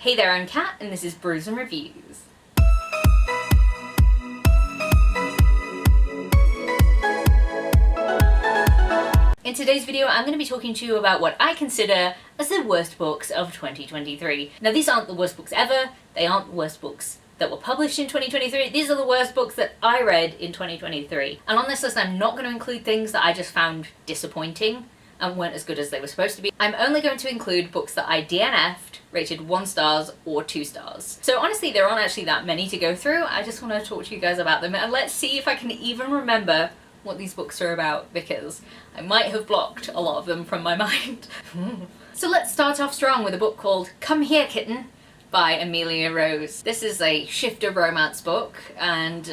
Hey there, I'm Kat, and this is Brews and Reviews. In today's video, I'm going to be talking to you about what I consider as the worst books of 2023. Now, these aren't the worst books ever, they aren't the worst books that were published in 2023, these are the worst books that I read in 2023. And on this list, I'm not going to include things that I just found disappointing and weren't as good as they were supposed to be. I'm only going to include books that I DNF'd, rated 1 star or 2 stars. So honestly, there aren't actually that many to go through. I just want to talk to you guys about them, and let's see if I can even remember what these books are about, because I might have blocked a lot of them from my mind. So let's start off strong with a book called Come Here, Kitten by Amelia Rose. This is a shifter romance book, and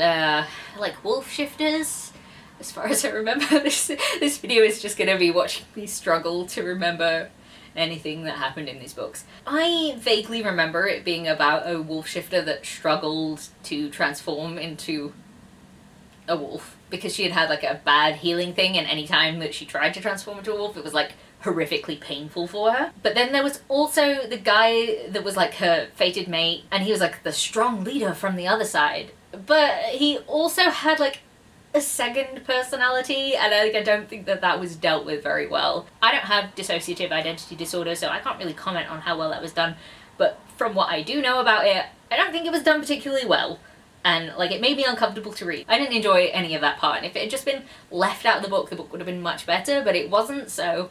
like wolf shifters, as far as I remember. This video is just going to be watching me struggle to remember anything that happened in these books. I vaguely remember it being about a wolf shifter that struggled to transform into a wolf because she had had like a bad healing thing, and any time that she tried to transform into a wolf it was like horrifically painful for her. But then there was also the guy that was like her fated mate, and he was like the strong leader from the other side, but he also had like a second personality, and I don't think that was dealt with very well. I don't have dissociative identity disorder, so I can't really comment on how well that was done, but from what I do know about it, I don't think it was done particularly well. And like, it made me uncomfortable to read. I didn't enjoy any of that part, and if it had just been left out of the book would have been much better, but it wasn't, so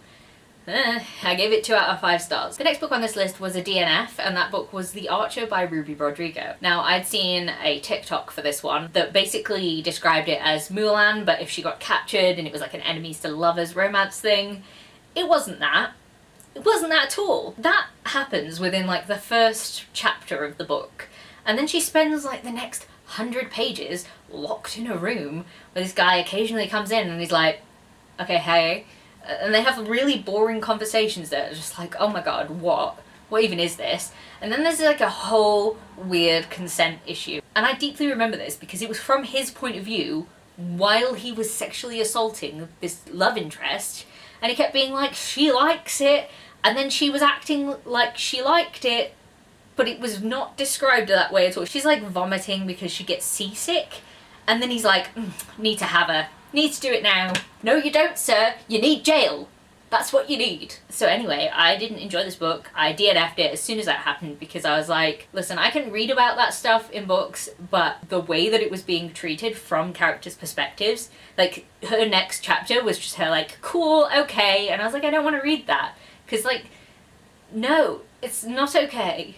I gave it 2 out of 5 stars. The next book on this list was a DNF, and that book was The Archer by Ruby Rodrigo. Now, I'd seen a TikTok for this one that basically described it as Mulan, but if she got captured and it was like an enemies to lovers romance thing. It wasn't that. It wasn't that at all. That happens within like the first chapter of the book, and then she spends like the next 100 pages locked in a room where this guy occasionally comes in and he's like, okay, hey. And they have really boring conversations that are just like, oh my god, what even is this? And then there's like a whole weird consent issue. And I deeply remember this because it was from his point of view while he was sexually assaulting this love interest, and he kept being like, she likes it, and then she was acting like she liked it, but it was not described that way at all. She's like vomiting because she gets seasick, and then he's like, need to have her. Need to do it now. No you don't, sir. You need jail. That's what you need. So anyway, I didn't enjoy this book. I DNF'd it as soon as that happened because I was like, listen, I can read about that stuff in books, but the way that it was being treated from characters' perspectives, like her next chapter was just her like, cool, okay, and I was like, I don't want to read that. Because like, no, it's not okay.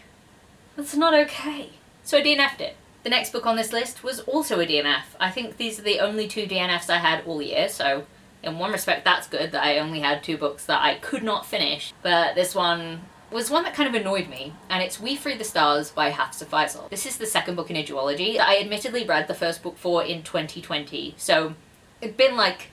That's not okay. So I DNF'd it. The next book on this list was also a DNF. I think these are the only 2 DNFs I had all year, so in one respect that's good that I only had 2 books that I could not finish. But this one was one that kind of annoyed me, and it's We Free the Stars by Hafsa Faisal. This is the second book in a duology that I admittedly read the first book for in 2020, so it'd been like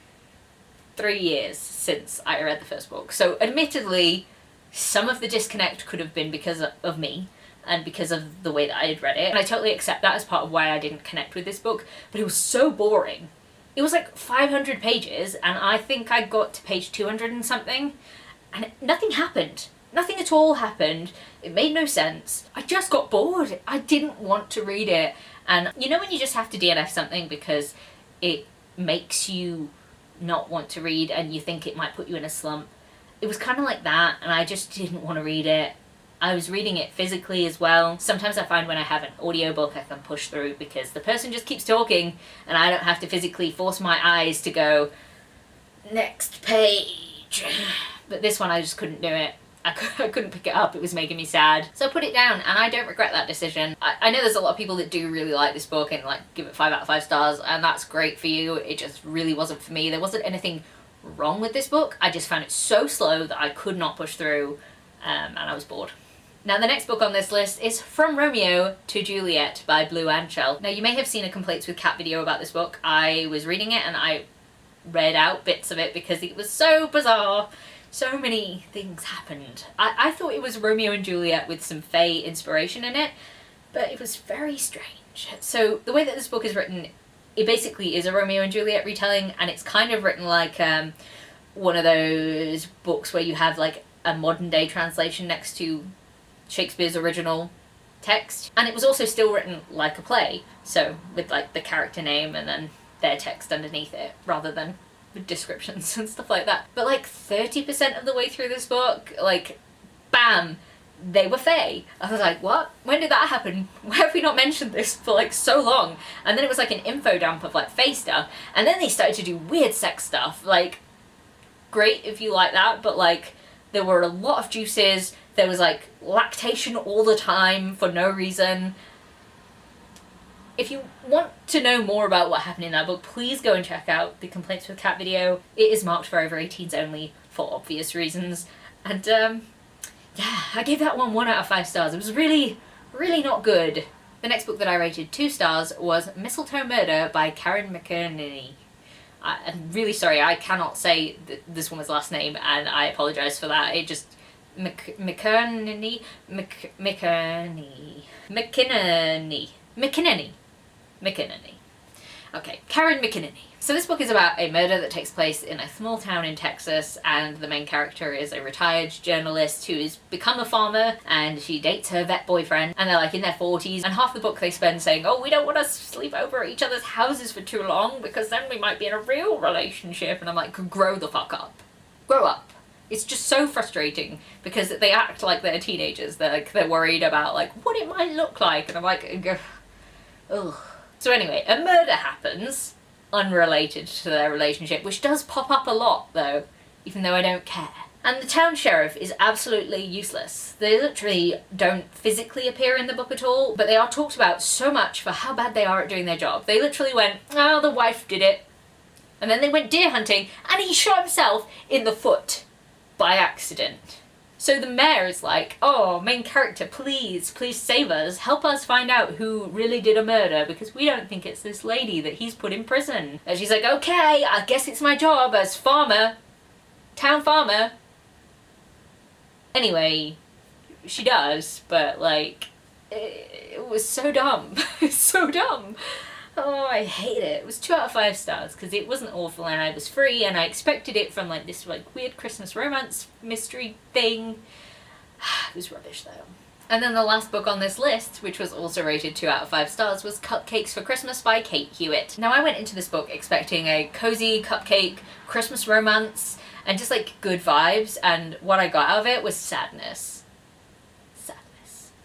3 years since I read the first book. So admittedly, some of the disconnect could have been because of me, and because of the way that I had read it. And I totally accept that as part of why I didn't connect with this book, but it was so boring. It was like 500 pages, and I think I got to page 200 and something, and nothing happened. Nothing at all happened. It made no sense. I just got bored. I didn't want to read it. And you know when you just have to DNF something because it makes you not want to read and you think it might put you in a slump? It was kind of like that, and I just didn't want to read it. I was reading it physically as well. Sometimes I find when I have an audiobook I can push through because the person just keeps talking and I don't have to physically force my eyes to go, next page. But this one I just couldn't do it. I couldn't pick it up. It was making me sad. So I put it down, and I don't regret that decision. I know there's a lot of people that do really like this book and like give it 5 out of 5 stars, and that's great for you. It just really wasn't for me. There wasn't anything wrong with this book. I just found it so slow that I could not push through, and I was bored. Now the next book on this list is From Romeo to Juliet by Blue Anshell. Now you may have seen a Complaints with Cat video about this book. I was reading it and I read out bits of it because it was so bizarre. So many things happened. I thought it was Romeo and Juliet with some Fae inspiration in it, but it was very strange. So the way that this book is written, it basically is a Romeo and Juliet retelling, and it's kind of written like one of those books where you have like a modern day translation next to Shakespeare's original text, and it was also still written like a play, so with like the character name and then their text underneath it rather than with descriptions and stuff like that. But like 30% of the way through this book, like bam, they were fae. I was like, what? When did that happen? Why have we not mentioned this for like so long? And then it was like an info dump of like fae stuff, and then they started to do weird sex stuff. Like, great if you like that, but like there were a lot of juices. There was like lactation all the time for no reason. If you want to know more about what happened in that book, please go and check out the Complaints with Cat video. It is marked for over 18s only for obvious reasons. And yeah, I gave that one 1 out of 5 stars. It was really, really not good. The next book that I rated 2 stars was Mistletoe Murder by Karen McInerney. I'm really sorry, I cannot say this woman's last name, and I apologise for that. It just... McInerney. Okay, Karen McInerney. So this book is about a murder that takes place in a small town in Texas, and the main character is a retired journalist who has become a farmer, and she dates her vet boyfriend, and they're like in their 40s, and half the book they spend saying, oh, we don't want to sleep over at each other's houses for too long because then we might be in a real relationship. And I'm like, grow the fuck up. Grow up. It's just so frustrating because they act like they're teenagers. They're worried about like what it might look like, and I'm like, ugh. So anyway, a murder happens unrelated to their relationship, which does pop up a lot though, even though I don't care. And the town sheriff is absolutely useless. They literally don't physically appear in the book at all, but they are talked about so much for how bad they are at doing their job. They literally went, oh, the wife did it. And then they went deer hunting and he shot himself in the foot. By accident. So the mayor is like, oh, main character, please save us, help us find out who really did a murder, because we don't think it's this lady that he's put in prison. And she's like, okay, I guess it's my job as farmer, town farmer. Anyway, she does, but like, it was so dumb. It's so dumb. Oh, I hate it. It was 2 out of 5 stars because it wasn't awful and I was free and I expected it from like this like weird Christmas romance mystery thing. It was rubbish though. And then the last book on this list, which was also rated 2 out of 5 stars, was Cupcakes for Christmas by Kate Hewitt. Now I went into this book expecting a cozy cupcake Christmas romance and just like good vibes, and what I got out of it was sadness.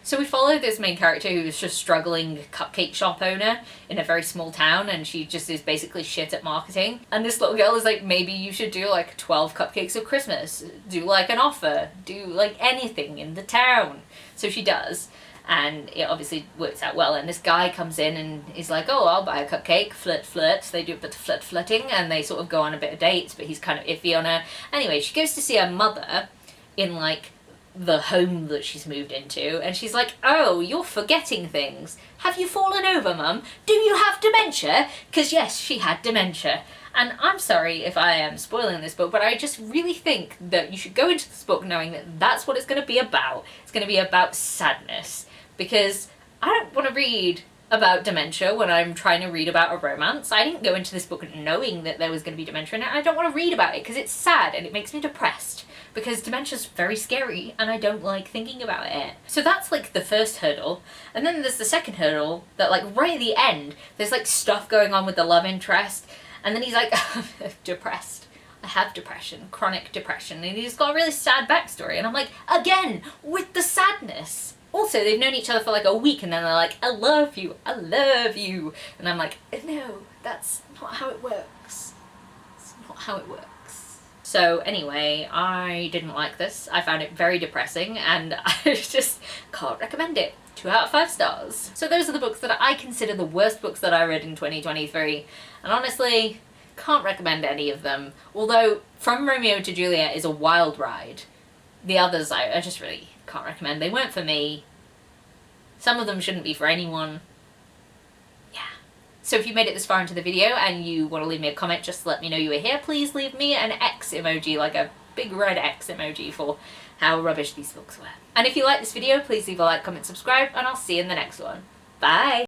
So we follow this main character who is just struggling cupcake shop owner in a very small town, and she just is basically shit at marketing. And this little girl is like, maybe you should do like 12 cupcakes of Christmas, do like an offer, do like anything in the town. So she does, and it obviously works out well. And this guy comes in and is like, oh, I'll buy a cupcake, flirt. So they do a bit of flirting and they sort of go on a bit of dates, but he's kind of iffy on her. Anyway, she goes to see her mother in like the home that she's moved into, and she's like, oh, you're forgetting things. Have you fallen over, Mum? Do you have dementia? Because yes, she had dementia. And I'm sorry if I am spoiling this book, but I just really think that you should go into this book knowing that that's what it's going to be about. It's going to be about sadness, because I don't want to read about dementia when I'm trying to read about a romance. I didn't go into this book knowing that there was going to be dementia in it. I don't want to read about it because it's sad and it makes me depressed. Because dementia's very scary and I don't like thinking about it. So that's like the first hurdle. And then there's the second hurdle that like right at the end, there's like stuff going on with the love interest. And then he's like, depressed. I have depression, chronic depression. And he's got a really sad backstory. And I'm like, again, with the sadness. Also, they've known each other for like a week and then they're like, I love you, I love you. And I'm like, no, that's not how it works. It's not how it works. So anyway, I didn't like this. I found it very depressing and I just can't recommend it. 2 out of 5 stars. So those are the books that I consider the worst books that I read in 2023. And honestly, can't recommend any of them. Although From Romeo to Juliet is a wild ride. The others I just really can't recommend. They weren't for me. Some of them shouldn't be for anyone. So if you made it this far into the video and you want to leave me a comment just to let me know you were here, please leave me an X emoji, like a big red X emoji for how rubbish these books were. And if you like this video, please leave a like, comment, subscribe, and I'll see you in the next one. Bye!